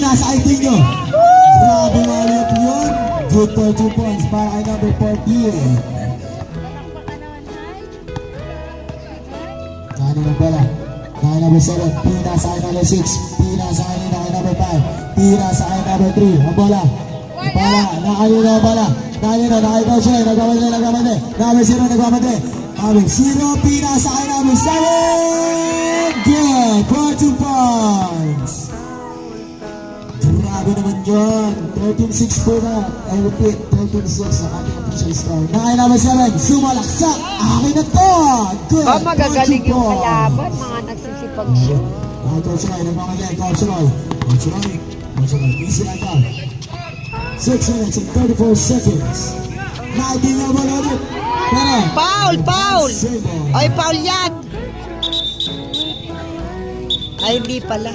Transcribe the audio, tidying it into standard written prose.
nasa IT nyo. Grabe ulit yun. Good for 2 points para kay number 14. Kaya naman pala. Kaya number 7. Pina sa kay number 6. Pina sa kay number 5. Pina sa kay number 3. Ang bola. Ang bola. Nakalino ang bola. Nakalino. Nakaligaw siya. Nagmamadali. Nagmamadali. Number 0 nagmamadali. Number 0. Pina sa kay number 7. Good for 2 points. Grabe naman yun. 13-6 po na. I repeat, 13-6 ang ating official score. Nakay number 7, sumalaksak. Akin na to. Good. Magagaling yung kalaban, mga nagsisipag-shoot. Coach Roy, nagmamagay. Coach Roy. Coach Roy. Coach Roy. Easy like that. 6 minutes and 34 seconds. Naibig na bola ulit. Pero, Foul! Ay, foul yan! Ay, hindi pala.